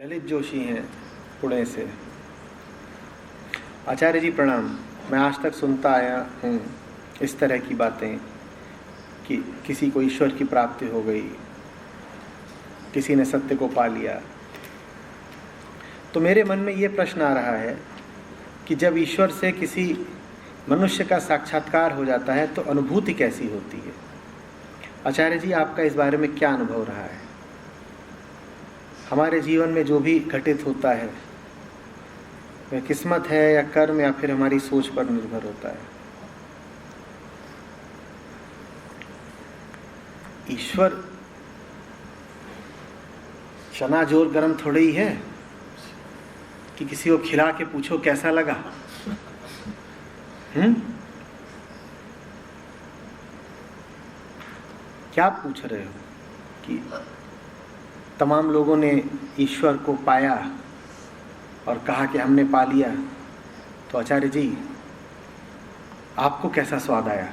ललित जोशी हैं पुणे से। आचार्य जी प्रणाम। मैं आज तक सुनता आया हूँ इस तरह की बातें कि किसी को ईश्वर की प्राप्ति हो गई, किसी ने सत्य को पा लिया। तो मेरे मन में ये प्रश्न आ रहा है कि जब ईश्वर से किसी मनुष्य का साक्षात्कार हो जाता है तो अनुभूति कैसी होती है? आचार्य जी, आपका इस बारे में क्या अनुभव रहा है? हमारे जीवन में जो भी घटित होता है वह किस्मत है या कर्म या फिर हमारी सोच पर निर्भर होता है। ईश्वर चना जोर गरम थोड़े ही है कि किसी को खिला के पूछो कैसा लगा। क्या पूछ रहे हो कि तमाम लोगों ने ईश्वर को पाया और कहा कि हमने पा लिया, तो आचार्य जी आपको कैसा स्वाद आया?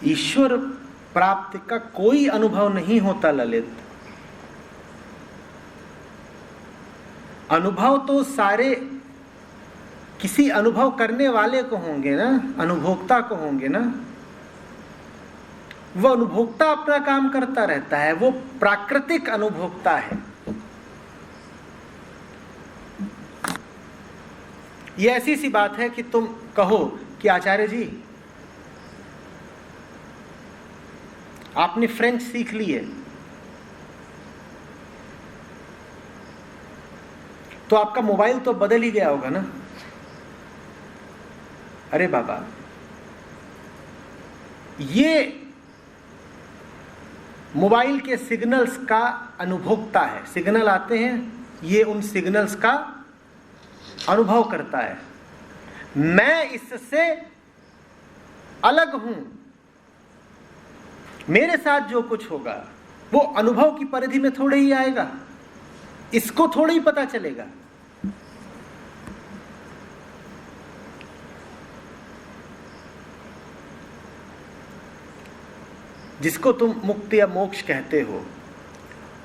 ईश्वर प्राप्ति का कोई अनुभव नहीं होता ललित। अनुभव तो सारे किसी अनुभव करने वाले को होंगे ना, अनुभोक्ता को होंगे ना। वो अनुभोक्ता अपना काम करता रहता है, वो प्राकृतिक अनुभोक्ता है। ये ऐसी सी बात है कि तुम कहो कि आचार्य जी आपने फ्रेंच सीख ली है तो आपका मोबाइल तो बदल ही गया होगा ना। अरे बाबा, ये मोबाइल के सिग्नल्स का अनुभोक्ता है। सिग्नल आते हैं, ये उन सिग्नल्स का अनुभव करता है। मैं इससे अलग हूं। मेरे साथ जो कुछ होगा वो अनुभव की परिधि में थोड़े ही आएगा, इसको थोड़ा ही पता चलेगा। जिसको तुम मुक्ति या मोक्ष कहते हो,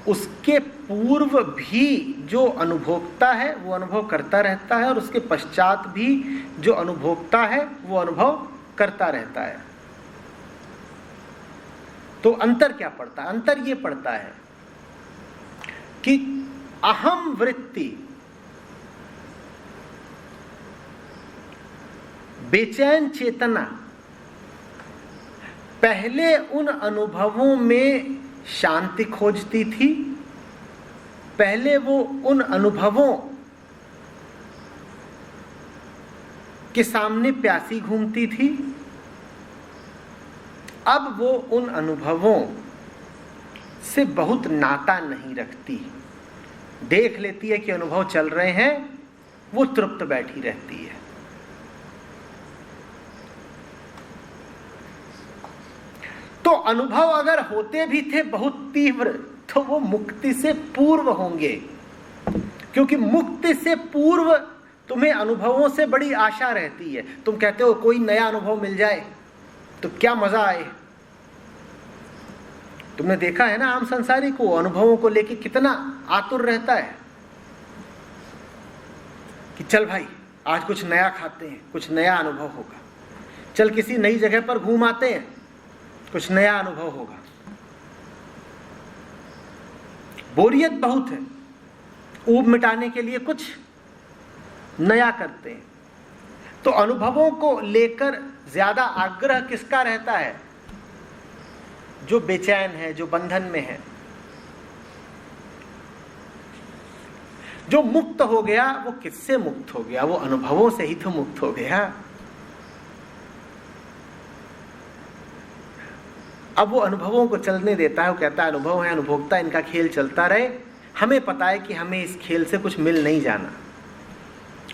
उसके पूर्व भी जो अनुभोक्ता है वो अनुभव करता रहता है और उसके पश्चात भी जो अनुभोक्ता है वो अनुभव करता रहता है। तो अंतर क्या पड़ता है? अंतर ये पड़ता है कि अहम वृत्ति, बेचैन चेतना पहले उन अनुभवों में शांति खोजती थी, पहले वो उन अनुभवों के सामने प्यासी घूमती थी। अब वो उन अनुभवों से बहुत नाता नहीं रखती। देख लेती है कि अनुभव चल रहे हैं, वो तृप्त बैठी रहती है। तो अनुभव अगर होते भी थे बहुत तीव्र, तो वो मुक्ति से पूर्व होंगे, क्योंकि मुक्ति से पूर्व तुम्हें अनुभवों से बड़ी आशा रहती है। तुम कहते हो कोई नया अनुभव मिल जाए तो क्या मजा आए। तुमने देखा है ना, आम संसारी को अनुभवों को लेके कितना आतुर रहता है कि चल भाई आज कुछ नया खाते हैं, कुछ नया अनुभव होगा। चल किसी नई जगह पर घूम आते हैं, कुछ नया अनुभव होगा। बोरियत बहुत है, ऊब मिटाने के लिए कुछ नया करते हैं। तो अनुभवों को लेकर ज्यादा आग्रह किसका रहता है? जो बेचैन है, जो बंधन में है। जो मुक्त हो गया वो किससे मुक्त हो गया? वो अनुभवों से ही तो मुक्त हो गया। अब वो अनुभवों को चलने देता है। वो कहता है अनुभव है, अनुभोक्ता, इनका खेल चलता रहे। हमें पता है कि हमें इस खेल से कुछ मिल नहीं जाना,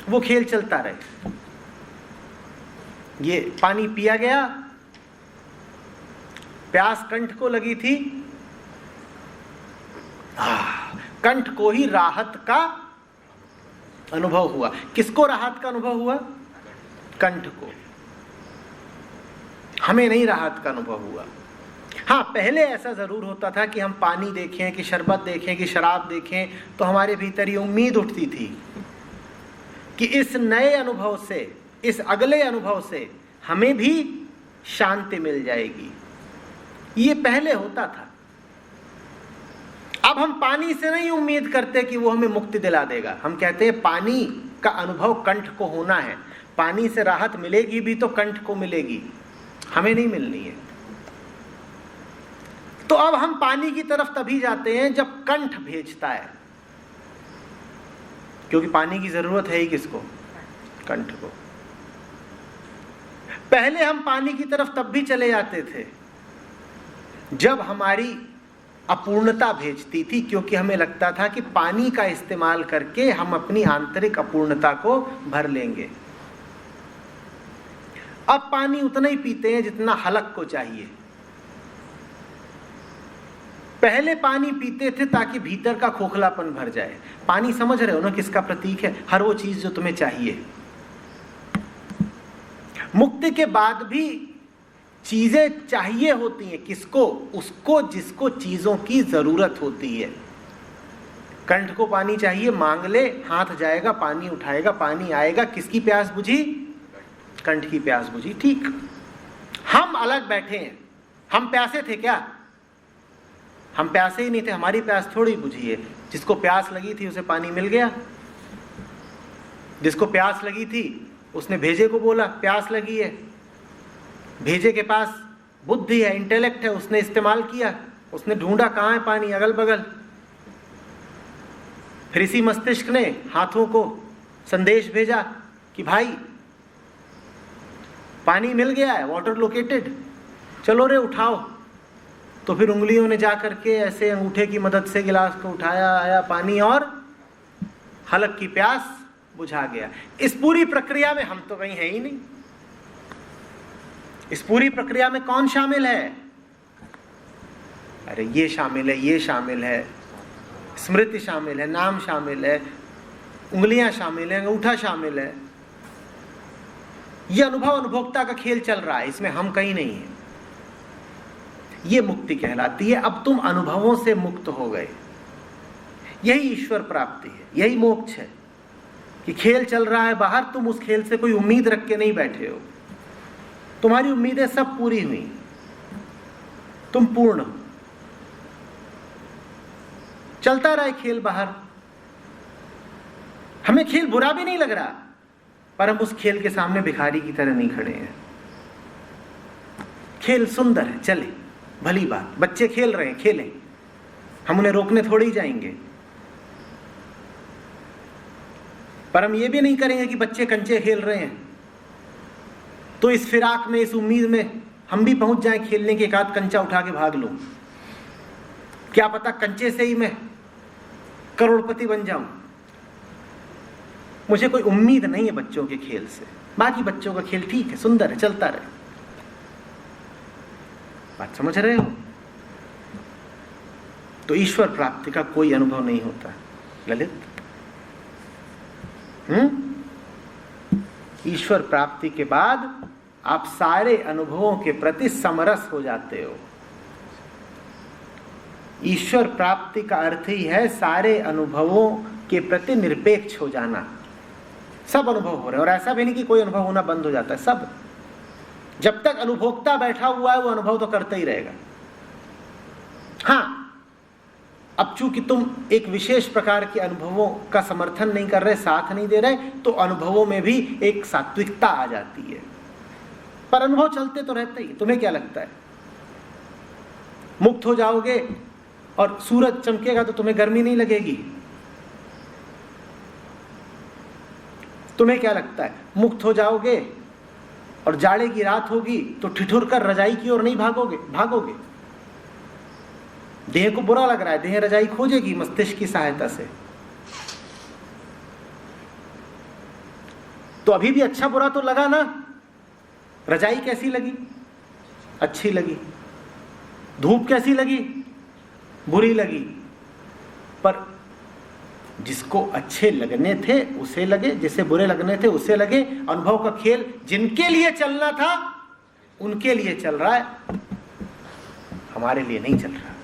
वो खेल चलता रहे। ये पानी पिया गया, प्यास कंठ को लगी थी, कंठ को ही राहत का अनुभव हुआ। किसको राहत का अनुभव हुआ? कंठ को। हमें नहीं राहत का अनुभव हुआ। हाँ, पहले ऐसा जरूर होता था कि हम पानी देखें, कि शरबत देखें, कि शराब देखें, तो हमारे भीतर ये उम्मीद उठती थी कि इस नए अनुभव से, इस अगले अनुभव से हमें भी शांति मिल जाएगी। ये पहले होता था। अब हम पानी से नहीं उम्मीद करते कि वो हमें मुक्ति दिला देगा। हम कहते हैं पानी का अनुभव कंठ को होना है, पानी से राहत मिलेगी भी तो कंठ को मिलेगी, हमें नहीं मिलनी है। तो अब हम पानी की तरफ तभी जाते हैं जब कंठ भेजता है, क्योंकि पानी की जरूरत है ही किसको? कंठ को। पहले हम पानी की तरफ तब भी चले जाते थे जब हमारी अपूर्णता भेजती थी, क्योंकि हमें लगता था कि पानी का इस्तेमाल करके हम अपनी आंतरिक अपूर्णता को भर लेंगे। अब पानी उतना ही पीते हैं जितना हलक को चाहिए। पहले पानी पीते थे ताकि भीतर का खोखलापन भर जाए। पानी समझ रहे हो ना किसका प्रतीक है? हर वो चीज जो तुम्हें चाहिए। मुक्ति के बाद भी चीजें चाहिए होती हैं। किसको? उसको जिसको चीजों की जरूरत होती है। कंठ को पानी चाहिए, मांग ले, हाथ जाएगा, पानी उठाएगा, पानी आएगा। किसकी प्यास बुझी? कंठ की प्यास बुझी। ठीक, हम अलग बैठे हैं। हम प्यासे थे क्या? हम प्यासे ही नहीं थे। हमारी प्यास थोड़ी बुझी है। जिसको प्यास लगी थी उसे पानी मिल गया। जिसको प्यास लगी थी उसने भेजे को बोला प्यास लगी है। भेजे के पास बुद्धि है, इंटेलेक्ट है, उसने इस्तेमाल किया, उसने ढूंढा कहाँ है पानी, अगल बगल। फिर इसी मस्तिष्क ने हाथों को संदेश भेजा कि भाई पानी मिल गया है, वाटर लोकेटेड, चलो रे उठाओ। तो फिर उंगलियों ने जा करके ऐसे अंगूठे की मदद से गिलास को उठाया, आया पानी और हलक की प्यास बुझा गया। इस पूरी प्रक्रिया में हम तो कहीं है ही नहीं। इस पूरी प्रक्रिया में कौन शामिल है? अरे ये शामिल है, ये शामिल है, स्मृति शामिल है, नाम शामिल है, उंगलियां शामिल है, अंगूठा शामिल है। ये अनुभव अनुभोक्ता का खेल चल रहा है, इसमें हम कहीं नहीं है। ये मुक्ति कहलाती है। अब तुम अनुभवों से मुक्त हो गए। यही ईश्वर प्राप्ति है, यही मोक्ष है कि खेल चल रहा है बाहर, तुम उस खेल से कोई उम्मीद रख के नहीं बैठे हो। तुम्हारी उम्मीदें सब पूरी हुई, तुम पूर्ण हो। चलता रहे खेल बाहर। हमें खेल बुरा भी नहीं लग रहा, पर हम उस खेल के सामने भिखारी की तरह नहीं खड़े हैं। खेल सुंदर है, चले, भली बात। बच्चे खेल रहे हैं, खेलें, हम उन्हें रोकने थोड़ी जाएंगे। पर हम ये भी नहीं करेंगे कि बच्चे कंचे खेल रहे हैं तो इस फिराक में, इस उम्मीद में हम भी पहुंच जाएं खेलने के, एक आध कंचा उठा के भाग लूं। क्या पता कंचे से ही मैं करोड़पति बन जाऊं। मुझे कोई उम्मीद नहीं है बच्चों के खेल से। बाकी बच्चों का खेल ठीक है, सुंदर है, चलता रहे। बात समझ रहे हो? तो ईश्वर प्राप्ति का कोई अनुभव नहीं होता ललित। ईश्वर प्राप्ति के बाद आप सारे अनुभवों के प्रति समरस हो जाते हो। ईश्वर प्राप्ति का अर्थ ही है सारे अनुभवों के प्रति निरपेक्ष हो जाना। सब अनुभव हो रहे हैं, और ऐसा भी नहीं कि कोई अनुभव होना बंद हो जाता है। सब, जब तक अनुभोक्ता बैठा हुआ है वो अनुभव तो करता ही रहेगा। हाँ, अब चूंकि तुम एक विशेष प्रकार के अनुभवों का समर्थन नहीं कर रहे, साथ नहीं दे रहे, तो अनुभवों में भी एक सात्विकता आ जाती है। पर अनुभव चलते तो रहते ही। तुम्हें क्या लगता है, मुक्त हो जाओगे और सूरज चमकेगा तो तुम्हें गर्मी नहीं लगेगी? तुम्हें क्या लगता है, मुक्त हो जाओगे और जाड़े की रात होगी तो ठिठुर कर रजाई की ओर नहीं भागोगे? भागोगे। देह को बुरा लग रहा है, देह रजाई खोजेगी मस्तिष्क की सहायता से। तो अभी भी अच्छा बुरा तो लगा ना। रजाई कैसी लगी? अच्छी लगी। धूप कैसी लगी? बुरी लगी। पर जिसको अच्छे लगने थे उसे लगे, जिसे बुरे लगने थे उसे लगे। अनुभव का खेल जिनके लिए चलना था उनके लिए चल रहा है, हमारे लिए नहीं चल रहा।